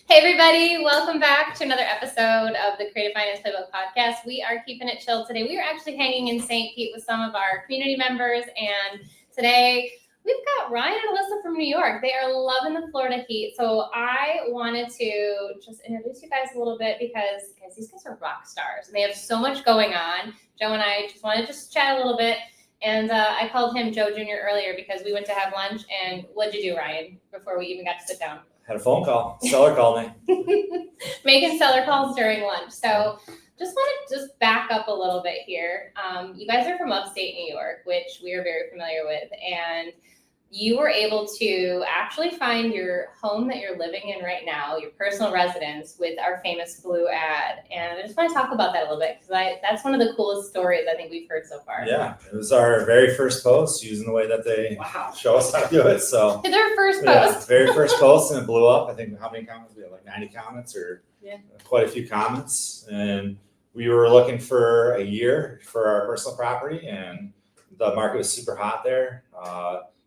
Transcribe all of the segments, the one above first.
Hey everybody, welcome back to another episode of the Creative Finance Playbook podcast. We are keeping it chill today. We are actually hanging in St. Pete with some of our community members, and today we've got Ryan and Alyssa from New York. They are loving the Florida heat, so I wanted to just introduce you guys a little bit because these guys are rock stars and they have so much going on. Joe and I just wanted to chat a little bit, and I called him Joe Jr. earlier because we went to have lunch. And what'd you do, Ryan, before we even got to sit down? Had a phone call. Seller called me. Making seller calls during lunch. So just want to back up a little bit here. You guys are from upstate New York, which we are very familiar with. And you were able to actually find your home that you're living in right now, your personal residence, with our famous blue ad. And I just want to talk about that a little bit because that's one of the coolest stories I think we've heard so far. Yeah, it was our very first post using the way that they show us how to do it. So it's our first post. Very first post, and it blew up. I think how many comments? We had like 90 comments or quite a few comments. And we were looking for a year for our personal property, and the market was super hot there.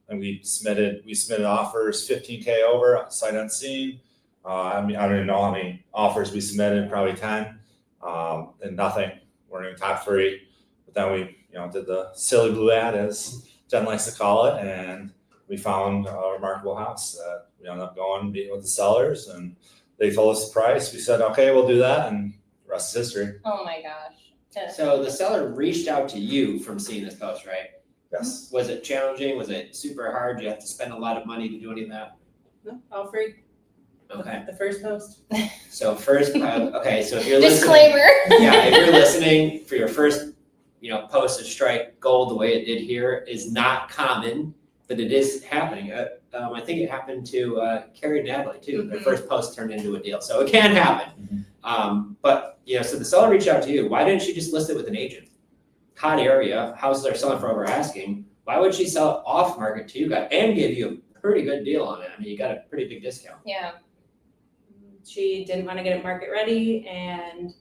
And we submitted offers 15K over sight unseen. I don't even know how many offers we submitted, probably 10, and nothing. We're in top 3. But then we, did the silly blue ad, as Jen likes to call it, and we found a remarkable house that we ended up going meeting with the sellers, and they told us the price. We said, okay, we'll do that, and the rest is history. Oh my gosh. So the seller reached out to you from seeing this post, right? Yes. Was it challenging? Was it super hard? Do you have to spend a lot of money to do any of that? No, all free. Okay. The first post. So first, okay. So if you're disclaimer. If you're listening for your first, post to strike gold the way it did here is not common, but it is happening. I think it happened to Carrie and Natalie too. Mm-hmm. Their first post turned into a deal, so it can happen. But so the seller reached out to you. Why didn't she just list it with an agent? Hot area, houses are selling for over asking. Why would she sell it off market to you guys and give you a pretty good deal on it? I mean, you got a pretty big discount. Yeah. She didn't want to get it market ready, and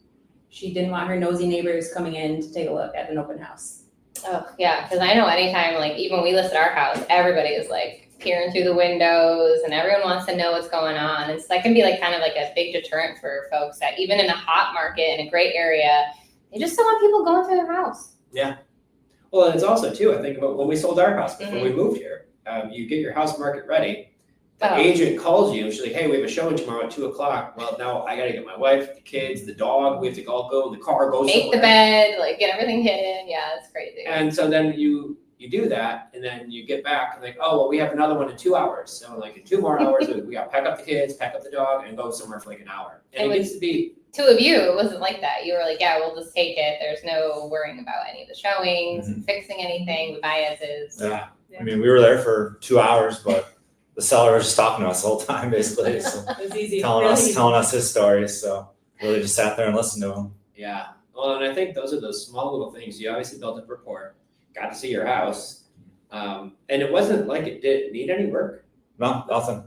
she didn't want her nosy neighbors coming in to take a look at an open house. Oh, yeah, because I know anytime, like, even when we listed our house, everybody is, like, peering through the windows, and everyone wants to know what's going on. And so that can be, like, kind of like a big deterrent for folks that even in a hot market, in a great area, they just don't want people going through their house. Yeah. Well, and it's also, too, I think about when we sold our house before we moved here, you get your house market ready. The agent calls you and she's like, hey, we have a showing tomorrow at 2:00. Well, now I got to get my wife, the kids, the dog. We have to all go in the car, go make somewhere. the bed, like get everything hidden. Yeah, it's crazy. And so then you do that, and then you get back and like, oh, well, we have another one in 2 hours. So like in 2 more hours, we got to pack up the kids, pack up the dog, and go somewhere for like an hour. And it gets to be 2 of you, it wasn't like that. You were like, yeah, we'll just take it. There's no worrying about any of the showings, fixing anything, we buy as is. Yeah. I mean, we were there for 2 hours, but the seller was just talking to us the whole time, basically. So It was easy. telling us his stories. So really just sat there and listened to him. Yeah. Well, and I think those are those small little things. You obviously built up rapport, got to see your house. And it wasn't like it didn't need any work. No, nothing.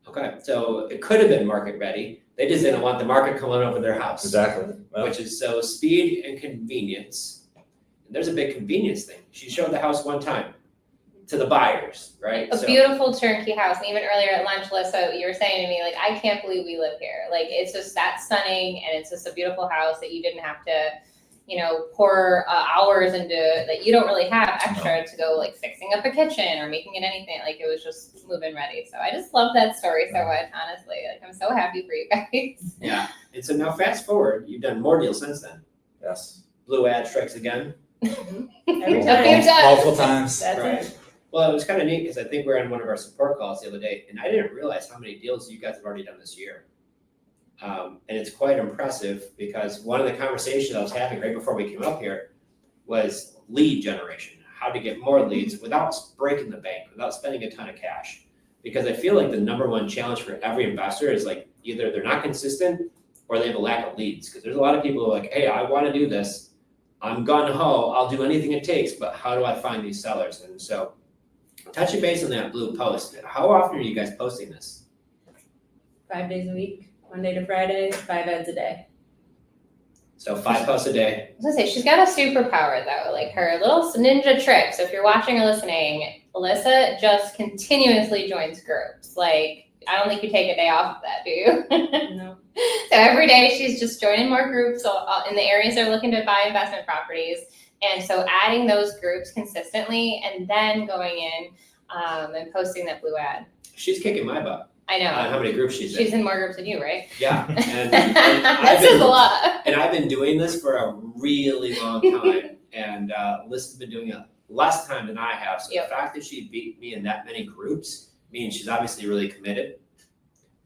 Okay. So it could have been market ready. They just didn't want the market coming over their house. Exactly. Well, Which is so speed and convenience. And there's a big convenience thing. She showed the house one time to the buyers, right? A beautiful turnkey house. And even earlier at lunch, Alyssa, you were saying to me, like, I can't believe we live here. Like, it's just that stunning, and it's just a beautiful house that you didn't have to, pour hours into, that you don't really have extra to go, like, fixing up a kitchen or making it anything. Like, it was just move-in ready. So I just love that story so much, honestly. Like, I'm so happy for you guys. Yeah. And so now fast forward, you've done more deals since then. yes. Blue ad strikes again. Every A few time. times. Multiple times. That's Right. it. Well, it was kind of neat because I think we were on one of our support calls the other day, and I didn't realize how many deals you guys have already done this year. And it's quite impressive because one of the conversations I was having right before we came up here was lead generation, how to get more leads without breaking the bank, without spending a ton of cash. Because I feel like the number one challenge for every investor is like either they're not consistent or they have a lack of leads. Because there's a lot of people who are like, hey, I want to do this. I'm gung-ho. I'll do anything it takes, but how do I find these sellers? And so touching base on that blue post, how often are you guys posting this? 5 days a week, Monday to Friday, 5 ads a day. So 5 posts a day. I was gonna say, she's got a superpower though, like her little ninja trick. So if you're watching or listening, Alyssa just continuously joins groups. Like I don't think you take a day off of that, do you? No. So every day she's just joining more groups in the areas they're looking to buy investment properties. And so adding those groups consistently and then going in and posting that blue ad. She's kicking my butt. I know. How many groups she's in. She's in more groups than you, right? Yeah. And That says a lot. And I've been doing this for a really long time. And Alyssa's been doing it less time than I have. So Yep. the fact that she beat me in that many groups means she's obviously really committed,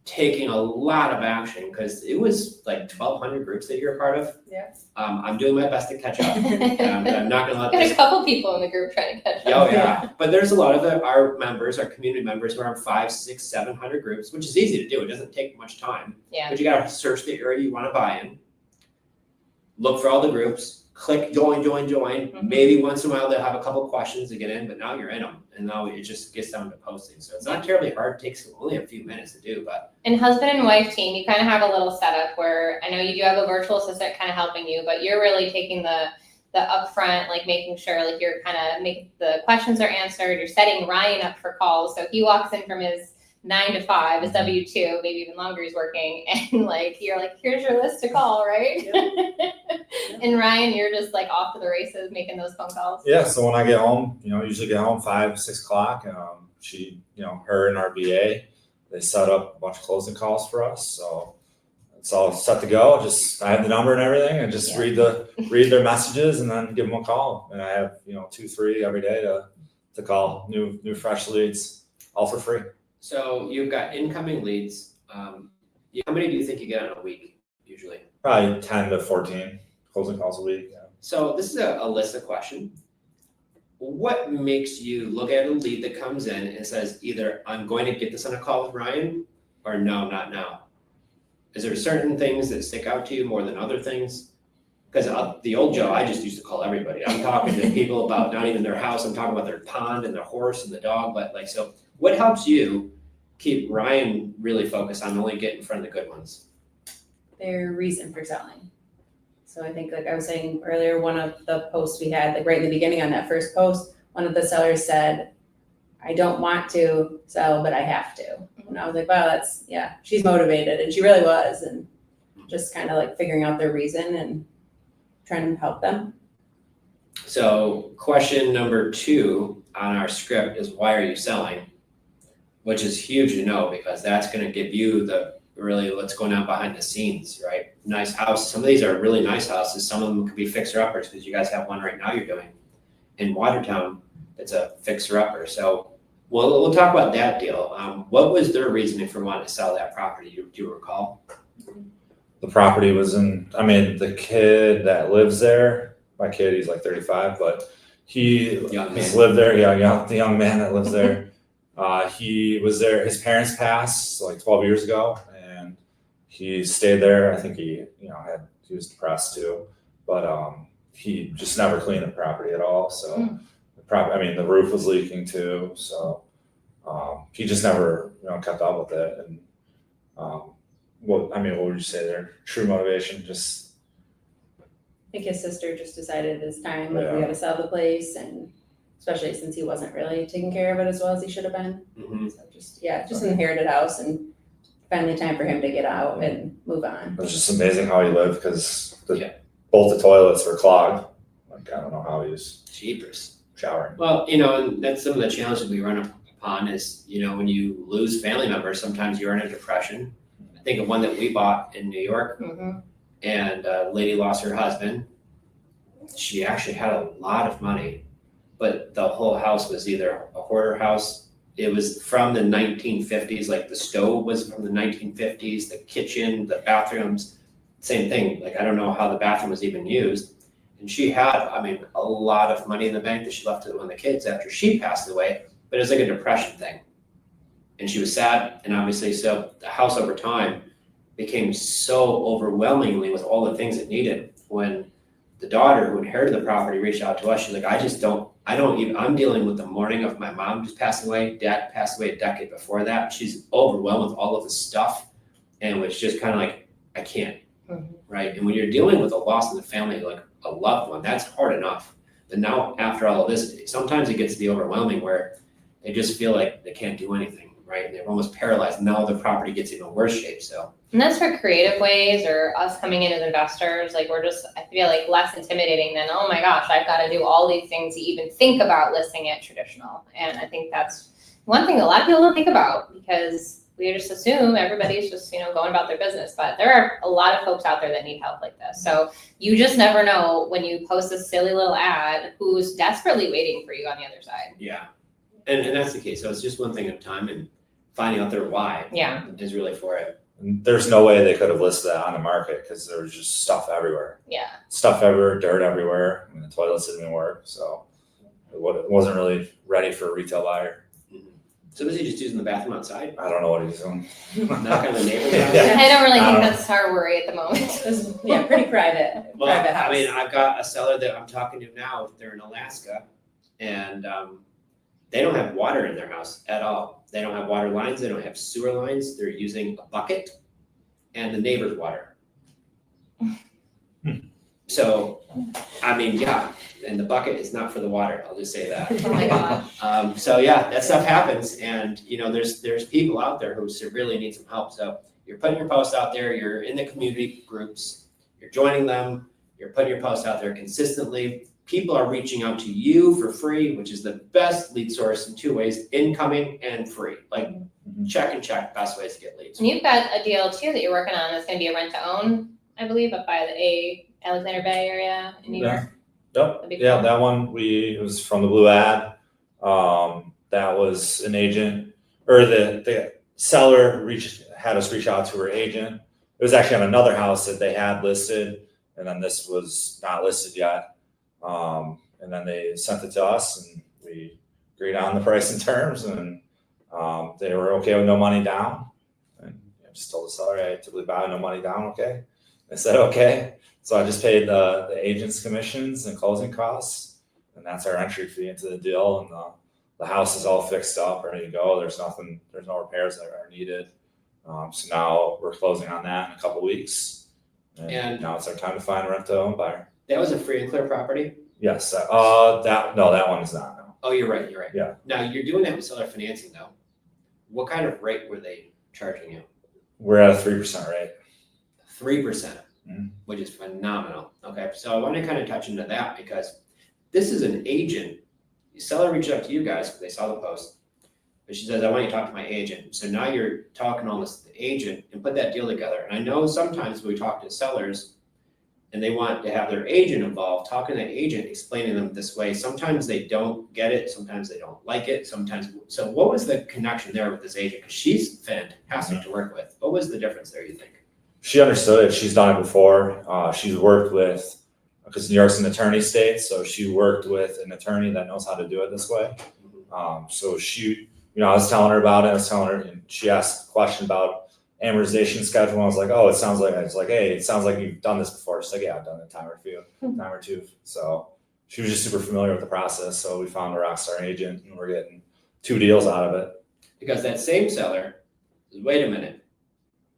taking a lot of action, because it was like 1,200 groups that you're a part of. Yeah. I'm doing my best to catch up. But I'm not gonna let Got a this. couple people in the group trying to catch up. Oh yeah, but there's a lot of our members, our community members, who are in 500, 600, 700 groups, which is easy to do. It doesn't take much time. Yeah. But you gotta search the area you want to buy in, look for all the groups, click join. Mhm. Maybe once in a while they'll have a couple questions to get in, but now you're in them, and now it just gets down to posting. So it's not terribly hard. It takes only a few minutes to do, but And husband and wife team, you kind of have a little setup where I know you do have a virtual assistant kind of helping you, but you're really taking the upfront, like making sure like you're kind of making the questions are answered. You're setting Ryan up for calls, so he walks in from his 9 to 5, his W-2, maybe even longer he's working, and like you're like, here's your list to call, right? And Ryan, you're just like off to the races making those phone calls. Yeah, so when I get home, usually get home 5, 6 o'clock. She, her and our VA, they set up a bunch of closing calls for us. So it's all set to go. I have the number and everything, and just Yeah. read their messages and then give them a call. And I have 2, 3 every day to call new fresh leads, all for free. so you've got incoming leads. How many do you think you get on a week usually? Probably 10 to 14 closing calls a week. Yeah. So this is a Alyssa question. What makes you look at a lead that comes in and says either I'm going to get this on a call with Ryan, or no, not now? Is there certain things that stick out to you more than other things? Because the old Joe, I just used to call everybody. I'm talking to people about not even their house. I'm talking about their pond and their horse and the dog. But so what helps you keep Ryan really focused on only getting in front of the good ones? Their reason for selling. So I think, like I was saying earlier, one of the posts we had, like right in the beginning on that first post, one of the sellers said, I don't want to sell, but I have to. And I was like, wow, she's motivated. And she really was. And just kind of like figuring out their reason and trying to help them. So question number 2 on our script is, why are you selling? Which is huge to know, because that's going to give you really what's going on behind the scenes, right? Nice house. Some of these are really nice houses. Some of them could be fixer-uppers, because you guys have one right now you're doing in Watertown. It's a fixer-upper. So we'll talk about that deal. What was their reasoning for wanting to sell that property? Do you recall? The property was the kid that lives there, my kid, he's like 35, but he's lived there. Yeah, the young man that lives there. He was there, his parents passed like 12 years ago, and he stayed there. I think he was depressed too, but he just never cleaned the property at all. So the roof was leaking too. So he just never kept up with it. And what would you say there? True motivation, just. I think his sister just decided it's time, like Yeah. we gotta sell the place, and especially since he wasn't really taking care of it as well as he should have been. Mm-hmm. So just an inherited house, and finally time for him to get out and move on. It was just amazing how he lived, because both the toilets were clogged. Like, I don't know how he was Jeepers. showering. Well, and that's some of the challenges we run upon is, when you lose family members, sometimes you're in a depression. I think of one that we bought in New York, and a lady lost her husband. She actually had a lot of money, but the whole house was either a hoarder house. It was from the 1950s, like the stove was from the 1950s, the kitchen, the bathrooms, same thing. Like, I don't know how the bathroom was even used. And she had, a lot of money in the bank that she left to one of the kids after she passed away, but it was like a depression thing. And she was sad, and obviously, so the house over time became so overwhelmingly with all the things it needed. When the daughter who inherited the property reached out to us, she's like, I'm dealing with the mourning of my mom just passing away. Dad passed away a decade before that. She's overwhelmed with all of the stuff, and it's just kind of like, I can't, right? And when you're dealing with a loss in the family, like a loved one, that's hard enough. But now, after all of this, sometimes it gets to be overwhelming where they just feel like they can't do anything, right? And they're almost paralyzed. Now the property gets in a worse shape, so. And that's for creative ways or us coming in as investors. Like we're just, I feel like less intimidating than, oh my gosh, I've got to do all these things to even think about listing it traditional. And I think that's one thing a lot of people don't think about because we just assume everybody's just, going about their business. But there are a lot of folks out there that need help like this. So you just never know when you post a silly little ad who's desperately waiting for you on the other side. Yeah, and that's the case. So it's just one thing at a time, and finding out their why is really for it. And there's no way they could have listed that on the market because there was just stuff everywhere. Yeah. Stuff everywhere, dirt everywhere. I mean, the toilets didn't work, so it wasn't really ready for a retail buyer. So was he just using the bathroom outside? I don't know what he's doing. Not kind of neighbor's house? Yeah. I don't really think Um, that's our worry at the moment. Yeah, pretty private, Well, private house. I mean, I've got a seller that I'm talking to now, they're in Alaska, and they don't have water in their house at all. They don't have water lines, they don't have sewer lines, they're using a bucket and the neighbor's water. So, I mean, yeah, and the bucket is not for the water, I'll just say that. Oh my gosh. So yeah, that stuff happens, and there's people out there who really need some help. So you're putting your post out there, you're in the community groups, you're joining them, you're putting your post out there consistently. People are reaching out to you for free, which is the best lead source in two ways: incoming and free. Like check and check, best ways to get leads. And you've got a deal too that you're working on that's going to be a rent to own, I believe, up by the Alexander Bay area in New York. Yep. That'd be Yeah, cool. that one it was from the Blue Ad. That was an agent, or the seller had us reach out to her agent. It was actually on another house that they had listed, and then this was not listed yet. And then they sent it to us, and we agreed on the price and terms, and they were okay with no money down. And I just told the seller, I typically buy no money down, okay? They said okay. So I just paid the agent's commissions and closing costs, and that's our entry fee into the deal. And the house is all fixed up, ready to go. There's no repairs that are needed. So now we're closing on that in a couple weeks, and now it's our time to find a rent-to-own buyer. That was a free and clear property? Yes. That one is not. No. Oh, you're right. Yeah. Now, you're doing that with seller financing though. What kind of rate were they charging you? We're at a 3% rate. 3%, which is phenomenal. Okay, so I want to kind of touch into that because this is an agent. The seller reached out to you guys because they saw the post, but she says, I want you to talk to my agent. So now you're talking almost to the agent and put that deal together. And I know sometimes we talk to sellers and they want to have their agent involved, talking to the agent, explaining them this way. Sometimes they don't get it. Sometimes they don't like it. So what was the connection there with this agent? Because she's fantastic to work with. What was the difference there, you think? She understood it. She's done it before. She's worked with, because New York's an attorney state, so she worked with an attorney that knows how to do it this way. So she, I was telling her about it. And she asked a question about amortization schedule. And I was like, oh, hey, it sounds like you've done this before. She's like, yeah, I've done it a time or two. So she was just super familiar with the process. So we found a rockstar agent, and we're getting 2 deals out of it. Because that same seller, wait a minute,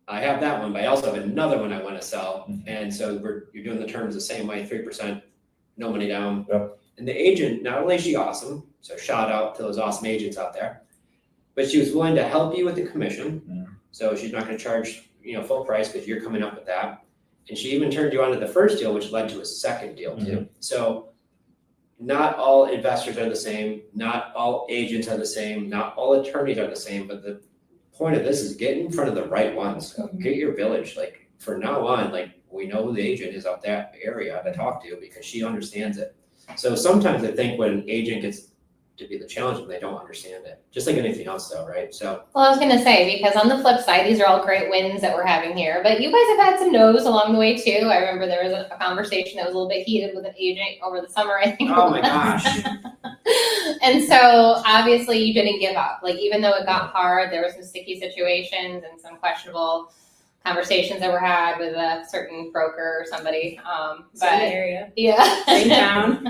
I have that one, but I also have another one I want to sell. And so you're doing the terms the same way, 3%, no money down. Yep. And the agent, not only is she awesome, so shout out to those awesome agents out there, but she was willing to help you with the commission. So she's not going to charge, full price because you're coming up with that. And she even turned you on to the first deal, which led to a second deal too. So not all investors are the same. Not all agents are the same. Not all attorneys are the same, but the point of this is get in front of the right ones. Get your village. Like from now on, we know who the agent is out that area to talk to because she understands it. So sometimes I think when an agent gets to be the challenge when they don't understand it, just like anything else though, right? So Well, I was going to say, because on the flip side, these are all great wins that we're having here, but you guys have had some no's along the way too. I remember there was a conversation that was a little bit heated with an agent over the summer, I think. oh my gosh. And so obviously you didn't give up. Even though it got hard, there were some sticky situations and some questionable conversations that were had with a certain broker or somebody. Same area, Yeah. same town.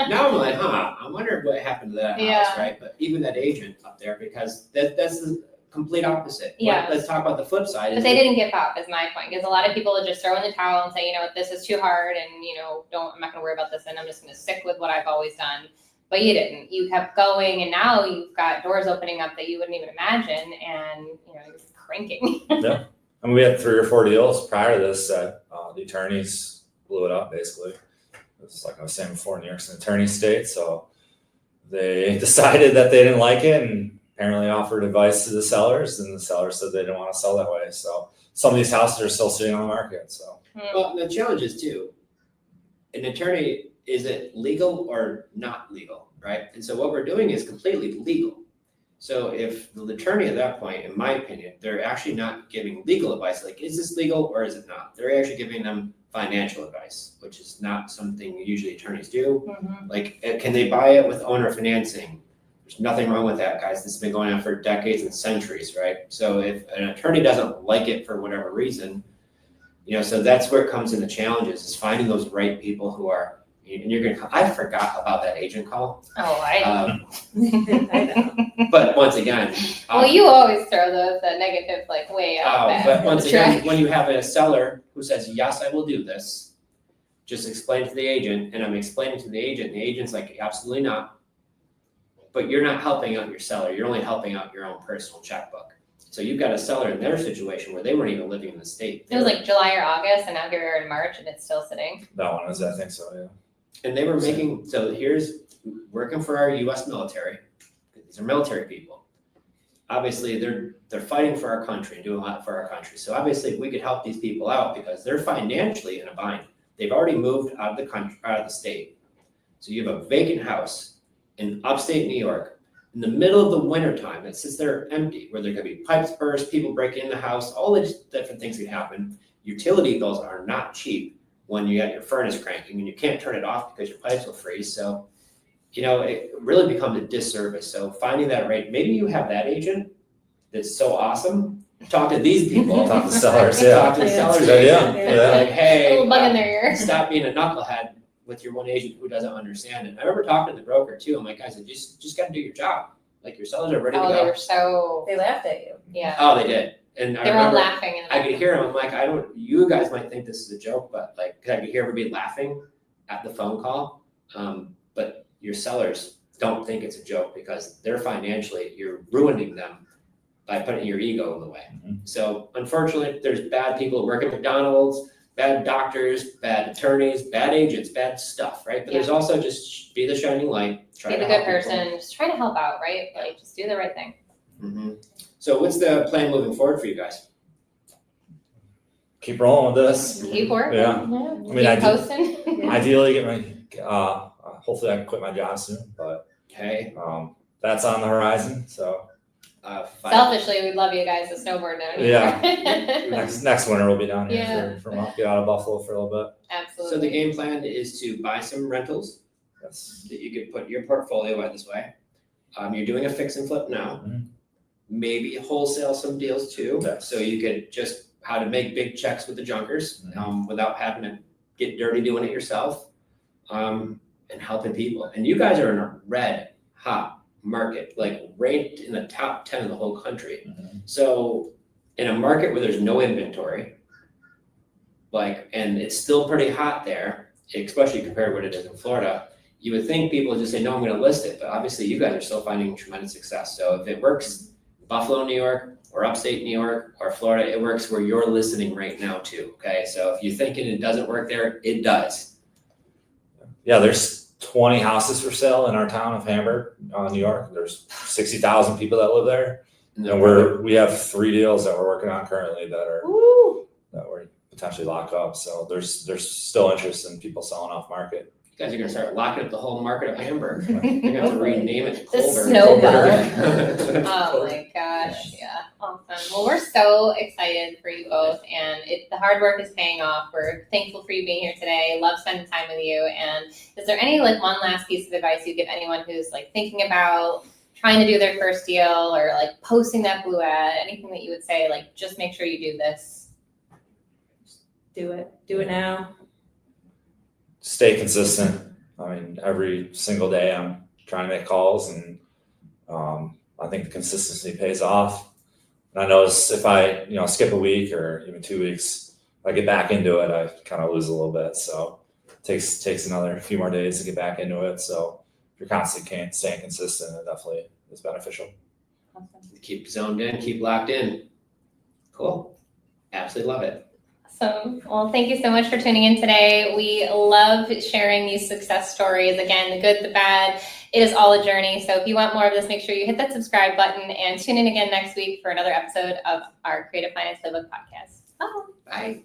Now I'm like, I wonder what happened to that house, right? But even that agent up there, because that's the complete opposite. Yeah. Let's talk about the flip side. But they didn't give up is my point, because a lot of people would just throw in the towel and say, this is too hard and, I'm not going to worry about this and I'm just going to stick with what I've always done. but you didn't. You kept going, and now you've got doors opening up that you wouldn't even imagine, and you're cranking. Yeah. I mean, we had 3 or 4 deals prior to this that the attorneys blew it up, basically. It was like I was saying before, New York's an attorney state, so they decided that they didn't like it and apparently offered advice to the sellers, and the sellers said they didn't want to sell that way. So some of these houses are still sitting on the market. So Well, the challenge is too, an attorney, is it legal or not legal, right? And so what we're doing is completely legal. So if the attorney at that point, in my opinion, they're actually not giving legal advice, like, is this legal or is it not? They're actually giving them financial advice, which is not something usually attorneys do. Mm-hmm. Like, can they buy it with owner financing? There's nothing wrong with that, guys. This has been going on for decades and centuries, right? So if an attorney doesn't like it for whatever reason, so that's where it comes in the challenges, is finding those right people who are, and you're gonna, I forgot about that agent call. Oh, I I But once again. well, you always throw the negative way out. But once again, when you have a seller who says, yes, I will do this, just explain to the agent, and I'm explaining to the agent, and the agent's like, absolutely not. But you're not helping out your seller, you're only helping out your own personal checkbook. So you've got a seller in their situation where they weren't even living in the state. It was like July or August, and now here we are in March, and it's still sitting. that one is, I think so, yeah. And they were making, so here's working for our US military. These are military people. Obviously, they're fighting for our country and doing a lot for our country. So obviously, we could help these people out because they're financially in a bind. They've already moved out of the country, out of the state. So you have a vacant house in upstate New York in the middle of the winter time that sits there empty, where there could be pipes burst, people break in the house, all these different things can happen. Utility bills are not cheap when you got your furnace cranking and you can't turn it off because your pipes will freeze. So, it really becomes a disservice. So finding that right, maybe you have that agent that's so awesome. Talk to these people. Talk to sellers, yeah. Talk to the sellers. Yeah, agent. yeah. Like, A hey, little bug in their ear. stop being a knucklehead with your one agent who doesn't understand it. I remember talking to the broker too. I'm like, guys, you just got to do your job. Like, your sellers are ready to Oh, go. they were so, They laughed at you. yeah. Oh, they did. And I They were all remember laughing. In the I could hear them. I'm like, you guys might think this is a joke, but I could hear everybody laughing at the phone call. But your sellers don't think it's a joke because they're financially, you're ruining them by putting your ego in the way. Mhm. So unfortunately, there's bad people who work at McDonald's, bad doctors, bad attorneys, bad agents, bad stuff, right? But there's also just be the shining light. Try Be to the good help people. person. Just try to help out, right? Just do the right thing. Mhm. So what's the plan moving forward for you guys? Keep rolling with this. Keep working. Yeah. Keep posting. Ideally get my, hopefully I can quit my job soon, but Okay. that's on the horizon. So Selfishly, we'd love you guys to snowboard down here. Yeah. next winter we'll be down here Yeah. for a month. Get out of Buffalo for a little bit. Absolutely. So the game plan is to buy some rentals Yes. that you could put in your portfolio right this way. You're doing a fix and flip now. Mhm. Maybe wholesale some deals too. Yes. So you could just how to make big checks with the junkers without having to get dirty doing it yourself, and helping people. And you guys are in a red hot market, like ranked in the top 10 of the whole country. Mhm. So in a market where there's no inventory, and it's still pretty hot there, especially compared to what it is in Florida, you would think people would just say, no, I'm gonna list it. But obviously you guys are still finding tremendous success. So if it works, Buffalo, New York, or upstate New York, or Florida, it works where you're listening right now too, okay? So if you're thinking it doesn't work there, it does. Yeah, there's 20 houses for sale in our town of Hamburg, New York. There's 60,000 people that live there. And we have 3 deals that we're working on currently that we're potentially lock up. So there's still interest in people selling off market. You guys are gonna start locking up the whole market of Hamburg. You're gonna have to rename it to The Colbert. snow Colbert. Oh my gosh, yeah, awesome. Well, we're so excited for you both, and the hard work is paying off. We're thankful for you being here today. Love spending time with you. And is there any one last piece of advice you give anyone who's thinking about trying to do their first deal or posting that blue ad? Anything that you would say, just make sure you do this? Do it now. Stay consistent. I mean, every single day I'm trying to make calls, and I think the consistency pays off. And I notice if I, skip a week or even 2 weeks, if I get back into it, I kind of lose a little bit. So it takes another few more days to get back into it. So if you're constantly staying consistent, it definitely is beneficial. Keep zoned in, keep locked in. Cool. Absolutely love it. Awesome. Well, thank you so much for tuning in today. We love sharing these success stories. Again, the good, the bad, it is all a journey. So if you want more of this, make sure you hit that subscribe button and tune in again next week for another episode of our Creative Finance Playbook podcast. Bye. Bye.